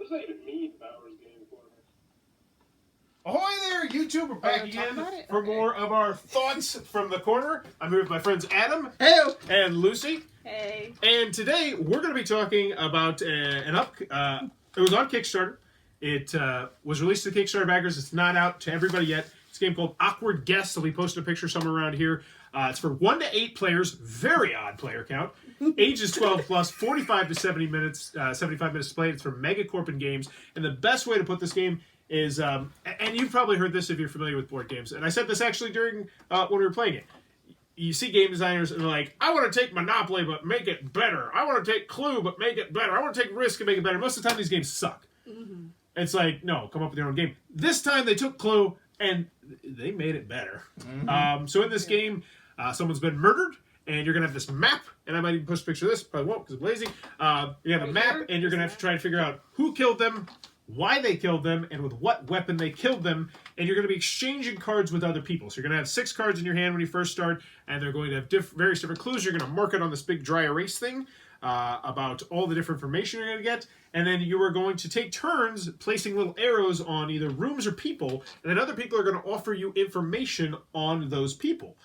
does that even mean, Bowers Game Corner? Ahoy there, YouTube! We're back again for more of our thoughts from the corner. I'm here with my friends Adam. Hey. And Lucy. Hey. And today we're going to be talking about it was on Kickstarter. It was released to the Kickstarter backers. It's not out to everybody yet. It's a game called Awkward Guess. So we posted a picture somewhere around here. It's for 1 to 8 players. Very odd player count. Ages 12 plus, 45 to 70 minutes, 75 minutes to play. It's from Megacorp Games. And the best way to put this game is, and you've probably heard this if you're familiar with board games. And I said this actually during when we were playing it. You see game designers and they're like, I want to take Monopoly but make it better. I want to take Clue but make it better. I want to take Risk and make it better. Most of the time these games suck. Mm-hmm. It's like, no, come up with your own game. This time they took Clue and they made it better. Mm-hmm. So in this game, someone's been murdered. And you're going to have this map, and I might even post a picture of this, probably won't because I'm lazy. You have a map, and you're going to have to try and figure out who killed them, why they killed them, and with what weapon they killed them. And you're going to be exchanging cards with other people. So you're going to have 6 cards in your hand when you first start, and they're going to have various different clues. You're going to mark it on this big dry erase thing about all the different information you're going to get. And then you are going to take turns placing little arrows on either rooms or people, and then other people are going to offer you information on those people.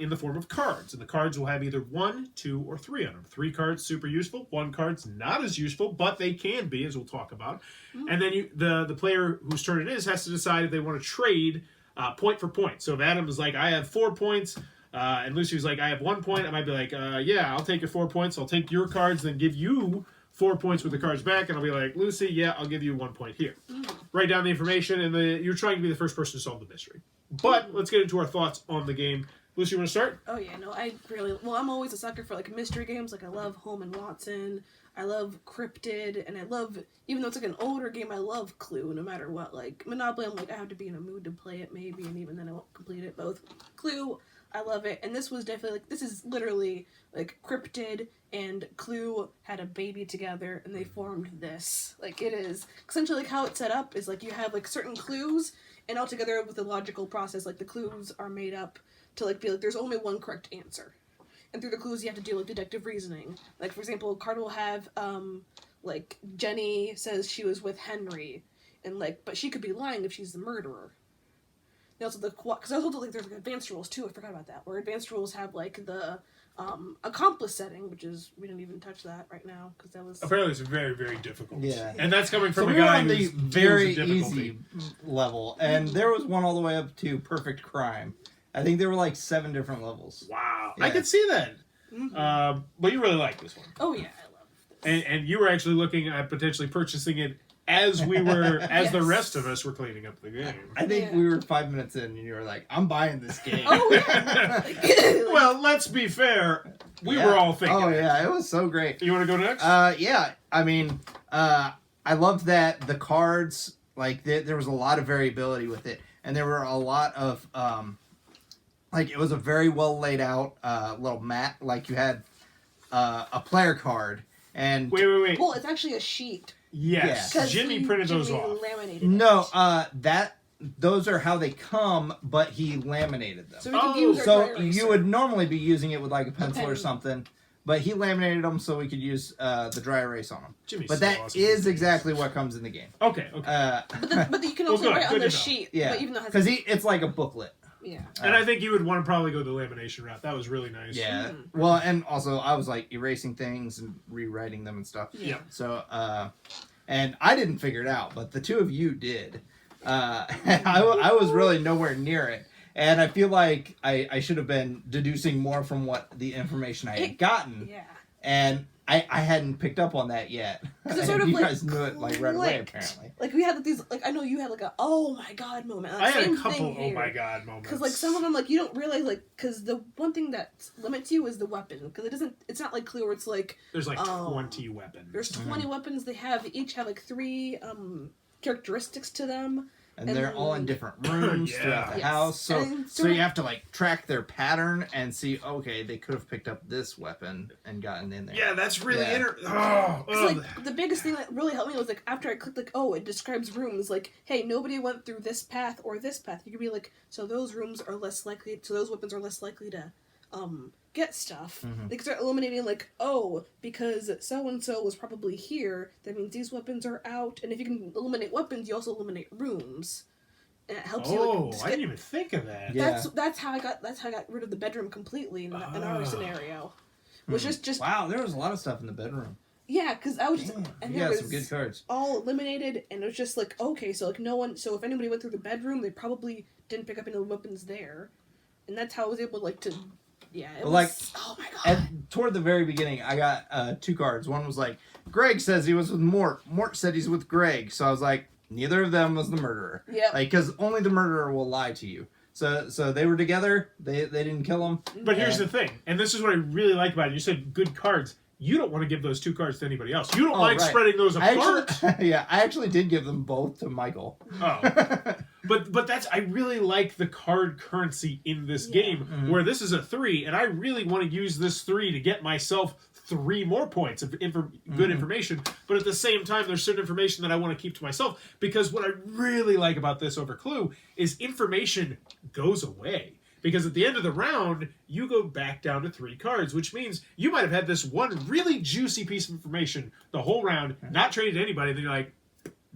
In the form of cards. And the cards will have either 1, 2, or 3 on them. 3 cards, super useful. 1 card's not as useful, but they can be, as we'll talk about. Mm-hmm. And then the player whose turn it is has to decide if they want to trade point for point. So if Adam is like, I have 4 points, and Lucy's like, I have 1 point, I might be like, yeah, I'll take your 4 points. I'll take your cards, then give you 4 points with the cards back. And I'll be like, Lucy, yeah, I'll give you 1 point here. Mm-hmm. Write down the information, and you're trying to be the first person to solve the mystery. But let's get into our thoughts on the game. Lucy, you want to start? Oh yeah, no, I'm always a sucker for like mystery games. Like I love Holmes and Watson, I love Cryptid, and I love, even though it's like an older game, I love Clue no matter what. Like Monopoly, I'm like, I have to be in a mood to play it maybe, and even then I won't complete it. Both Clue, I love it, and this was definitely like, this is literally like Cryptid and Clue had a baby together and they formed this. Like it is essentially like how it's set up is like you have like certain clues, and all together with a logical process, like the clues are made up to like be like there's only one correct answer, and through the clues you have to do like deductive reasoning. Like for example, a card will have like Jenny says she was with Henry, and like but she could be lying if she's the murderer. And also because I also like there's like advanced rules too. I forgot about that. Where advanced rules have like the accomplice setting, which is we didn't even touch that right now because that was apparently it's very, very difficult. Yeah, and that's coming from so a guy on the who's very easy level, and there was one all the way up to Perfect Crime. I think there were like 7 different levels. Wow, yeah. I could see that. Mm-hmm. But you really like this one. Oh yeah, I love this. And you were actually looking at potentially purchasing it as we were, as yes. the rest of us were cleaning up the game. I think we were 5 minutes in, and you were like, "I'm buying this game." Oh yeah. Well, let's be fair. We were all thinking. Oh yeah, it was so great. You want to go next? Yeah. I mean, I loved that the cards, like there was a lot of variability with it, and there were a lot of like it was a very well laid out little mat. Like you had a player card, and wait. Well, it's actually a sheet. Yes, Yeah. Jimmy printed those off. Laminated no, it. Those are how they come, but he laminated them. So we could use our So dry eraser. you would normally be using it with like a pencil or something, but he laminated them so we could use the dry erase on them. Jimmy's but so that awesome. is exactly what comes in the game. Okay. But you can also write on the sheet. Yeah, but even though because it's like a booklet. Yeah. And I think you would want to probably go the lamination route. That was really nice. Yeah. Well, and also I was like erasing things and rewriting them and stuff. Yeah. So, and I didn't figure it out, but the two of you did. I was really nowhere near it. And I feel like I should have been deducing more from what the information I had gotten. Yeah. And I hadn't picked up on that yet. Because sort of you like guys knew it like right away, apparently. Like we had these, like I know you had like a oh my god moment. Like, I had same a couple thing oh my god moments. Because like some of them like you don't realize like because the one thing that limits you is the weapon because it's not like Clue where it's like there's like 20 weapons. There's 20 weapons. They each have like 3 characteristics to them. And they're all in different rooms throughout the house. So you have to like track their pattern and see, okay, they could have picked up this weapon and gotten in there. Yeah, that's really like the biggest thing that really helped me was like after I clicked like, oh, it describes rooms like, hey, nobody went through this path or this path. You could be like, so those rooms are less likely, so those weapons are less likely to get stuff. Mhm. They can start eliminating, like, oh, because so-and-so was probably here, that means these weapons are out, and if you can eliminate weapons, you also eliminate rooms. And it helps you, like, just I get- didn't even think of that. Yeah. that's how I got rid of the bedroom completely in our scenario. Was just Wow, there was a lot of stuff in the bedroom. yeah, because I was just Damn, and you there got was some good cards. all eliminated, and it was just like, okay, so like no one, so if anybody went through the bedroom, they probably didn't pick up any weapons there, and that's how I was able like to, yeah, it Well, was, like, oh my god, Toward the very beginning, I got 2 cards. One was like, Greg says he was with Mort. Mort said he's with Greg. So I was like, neither of them was the murderer. Yep. Like, because only the murderer will lie to you. So they were together. They didn't kill him. But here's the thing, and this is what I really like about it. You said good cards. You don't want to give those 2 cards to anybody else. You don't like right. spreading those I apart. actually, I actually did give them both to Michael. Oh. But that's, I really like the card currency in this game, where this is a 3, and I really want to use this 3 to get myself 3 more points of good information. But at the same time, there's certain information that I want to keep to myself, because what I really like about this over Clue is information goes away. Because at the end of the round, you go back down to 3 cards, which means you might have had this one really juicy piece of information the whole round, not traded to anybody, then you're like,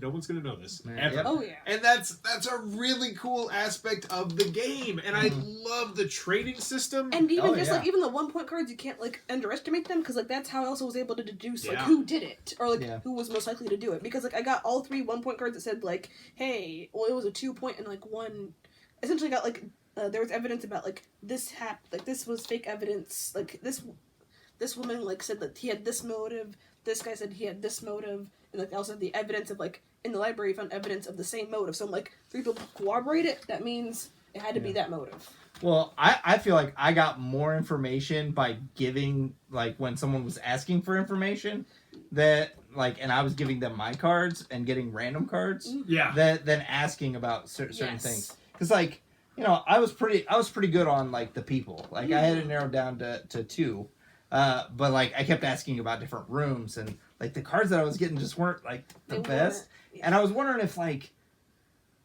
no one's going to know this, ever. Yep. oh yeah, And that's a really cool aspect of the game, and I love the trading system. and even Oh, just yeah. like even the 1-point cards, you can't like underestimate them, because like that's how I also was able to deduce like Yeah. who did it, or like Yeah. who was most likely to do it, because like I got all 3 1-point cards that said like, hey, well it was a 2-point and like 1, essentially got like. There was evidence about like this like this was fake evidence, like this woman like said that he had this motive, this guy said he had this motive, and like also the evidence of like in the library found evidence of the same motive, so I'm like 3 people corroborate it, that means it had to be that motive. Well, I feel like I got more information by giving, like, when someone was asking for information, that, like, and I was giving them my cards and getting random cards, Yeah. than asking about certain Yes. things. Because, like, you know, I was pretty good on, like, the people. Like, I had it narrowed down to 2. But, like, I kept asking about different rooms, and, like, the cards that I was getting just weren't, like, the They best. weren't, yeah. And I was wondering if, like,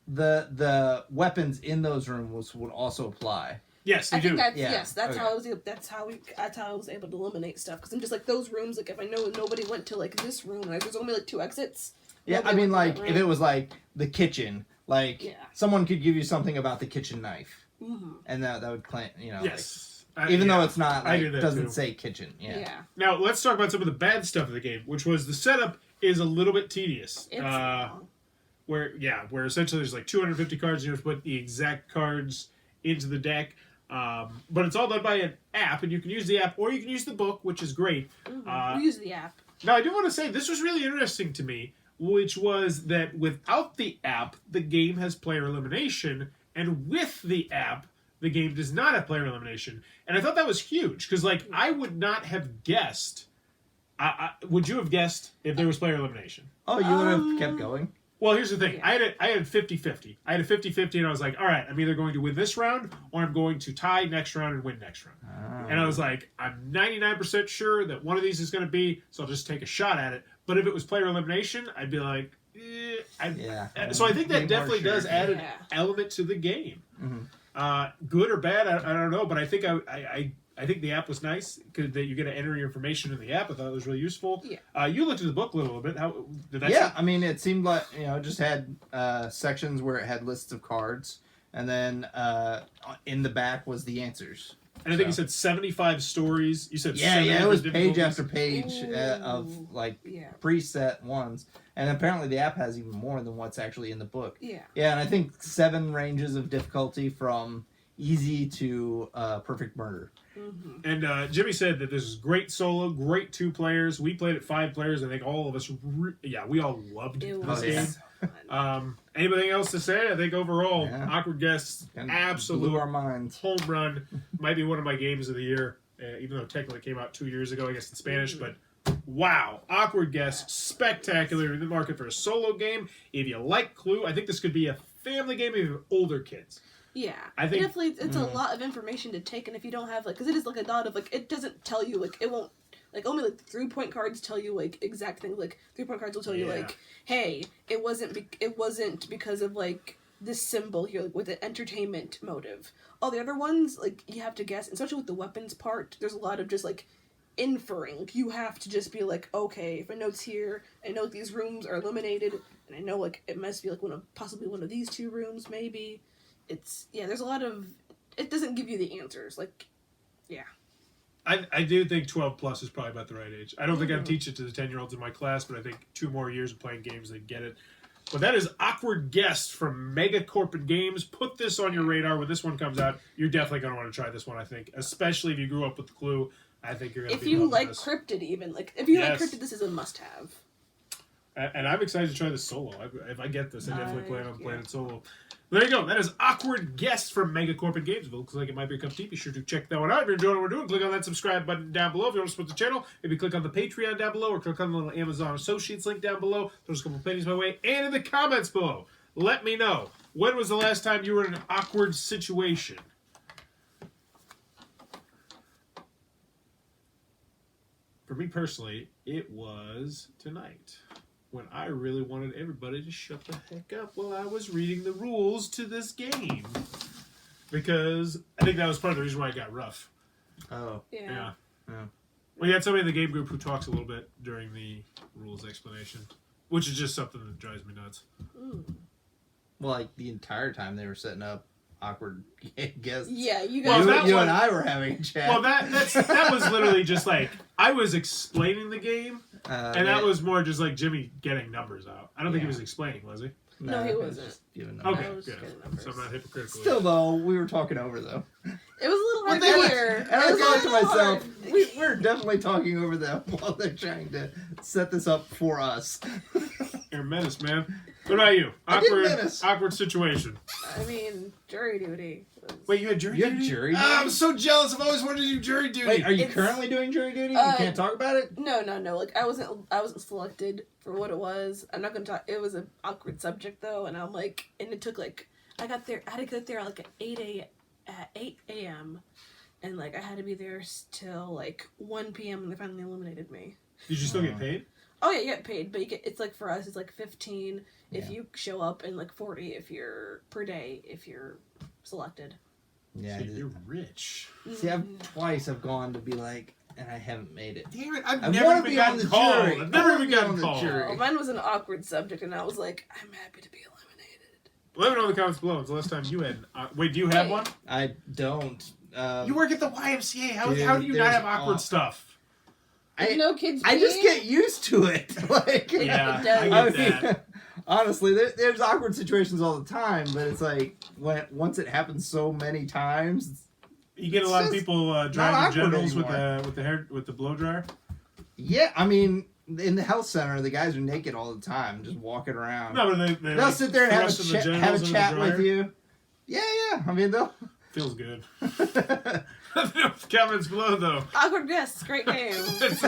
the weapons in those rooms would also apply. Yes, they I think do. that's Yeah. yes, that's Okay. how I was that's how I was able to eliminate stuff, because I'm just like those rooms, like if I know nobody went to like this room, like there's only like 2 exits. Yeah, I nobody mean, went to like, that if room. it was, like, the kitchen, like, Yeah. someone could give you something about the kitchen knife, Mhm. and that would claim, you know, Yes. like, even yeah. though it's not, I like, do that doesn't too. say kitchen. Yeah. Yeah. Now, let's talk about some of the bad stuff of the game, which was the setup is a little bit tedious. It's long. Where essentially there's like 250 cards, and you have to put the exact cards into the deck. But it's all done by an app, and you can use the app, or you can use the book, which is great. We use the app. Now, I do want to say this was really interesting to me, which was that without the app, the game has player elimination, and with the app, the game does not have player elimination. And I thought that was huge, because, like, I would not have guessed. Would you have guessed if there was player elimination? Oh, you would have kept going? Well, here's the thing. Yeah. I had 50-50. I had a 50-50, and I was like, all right, I'm either going to win this round, or I'm going to tie next round and win next round. And I was like, I'm 99% sure that one of these is going to be, so I'll just take a shot at it. But if it was player elimination, I'd be like, Yeah. So I think Be that more definitely sure. does add an Yeah. element to the game. Mhm. Good or bad, I don't know, but I think I think the app was nice, because that you get to enter your information in the app. I thought it was really useful. Yeah. You looked at the book a little bit. How did that? Yeah, I mean, it seemed like, you know, it just had sections where it had lists of cards, and then in the back was the answers. And I think you So- said 75 stories. You said Yeah, 7 it was different page difficulties. after page Ooh. of, like, Yeah. preset ones. And apparently the app has even more than what's actually in the book. Yeah. Yeah, and I think 7 ranges of difficulty from easy to perfect murder. Mm-hmm. And Jimmy said that this is great solo, great 2 players. We played it 5 players. I think all of us, we all loved It this was game. fun. Anything else to say? I think overall, Yeah. Awkward Guests, And absolute blew our minds. home run. Might be one of my games of the year, even though technically it came out 2 years ago, I guess in Spanish. But wow, Awkward Guests, spectacular in the market for a solo game. If you like Clue, I think this could be a family game if you have older kids. Yeah, I think- it definitely it's a lot of information to take, and if you don't have like, because it is like a lot of like, it doesn't tell you like, it won't like, only like 3-point cards tell you like exact things. Like 3-point cards will tell you Yeah. like, hey, it wasn't because of like this symbol here, like, with an entertainment motive. All the other ones, like, you have to guess, especially with the weapons part, there's a lot of just, like, inferring. You have to just be like, okay, if I know it's here, I know these rooms are illuminated, and I know, like, it must be, like, possibly one of these two rooms, maybe. There's a lot of, it doesn't give you the answers, like, yeah. I do think 12 plus is probably about the right age. I don't think I'd teach it to the 10-year-olds in my class, but I think 2 more years of playing games, they get it. But that is Awkward Guest from Megacorp Games. Put this on your radar when this one comes out. You're definitely going to want to try this one, I think. Especially if you grew up with the Clue. I think you're going to be loving like this. Cryptid even. Like, if you like Cryptid, this is a must-have. And I'm excited to try this solo. If I get this, I definitely plan on playing it solo. There you go. That is Awkward Guest from Megacorp Games. If it looks like it might be a cup of tea, be sure to check that one out. If you're enjoying what we're doing, click on that subscribe button down below. If you want to support the channel, maybe click on the Patreon down below or click on the little Amazon Associates link down below. Throw a couple pennies my way. And in the comments below, let me know, when was the last time you were in an awkward situation? For me personally, it was tonight, when I really wanted everybody to shut the heck up while I was reading the rules to this game. Because I think that was part of the reason why it got rough. Oh. Yeah. We had somebody in the game group who talks a little bit during the rules explanation, which is just something that drives me nuts. Well, like, the entire time they were setting up awkward guests. Yeah, you guys. You and I were having a chat. Well, that was literally just like, I was explaining the game, and that was more just like Jimmy getting numbers out. I don't think he was explaining, was he? No, he wasn't. Just giving Okay, numbers. good. So I'm not hypocritical. Still, though, we were talking over, though. It was a little hard Well, to hear. And I It was thought a to little myself, hard. we're definitely talking over them while they're trying to set this up for us. You're a menace, man. What about you? Awkward situation. I mean, jury duty. Wait, you had jury You duty? have jury duty? I'm so jealous. I've always wanted to do jury duty. Wait, are you It's- currently doing jury duty? You can't talk about it? No. Like, I wasn't selected for what it was. I'm not gonna talk. It was an awkward subject though, and I'm like, and it took like, I had to get there like at 8 a.m. and like I had to be there till like 1 p.m. and they finally eliminated me. Did you still get paid? Oh yeah, you get paid, but it's like for us, it's like 15 if you show up, and like 40 if you're per day if you're selected. Yeah. So you're rich. See, I've gone to be like, and I haven't made it. Damn it! I I've never wanna even be on gotten the called. jury. I've never I wanna even be on gotten the called. jury. Oh, mine was an awkward subject, and I was like, I'm happy to be eliminated. Let me know in the comments below. It's the last time you had. Wait, do you have one? I don't. You work at the YMCA. How dude, do you not there's have awkward stuff? No kids. I just peeing? get used to it. Like, Yeah, It does. I get that. Honestly, there's awkward situations all the time, but it's like once it happens so many times. You get a lot of people drying their awkward genitals anymore. with the blow dryer. Yeah, I mean, in the health center, the guys are naked all the time, just walking around. No, but They'll like, sit there and have thrusting the a genitals in the chat with dryer. you. Yeah. I mean, they'll. Feels good. Comments below though. Awkward guests, great game. As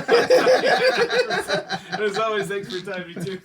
always, thanks for your time, you too.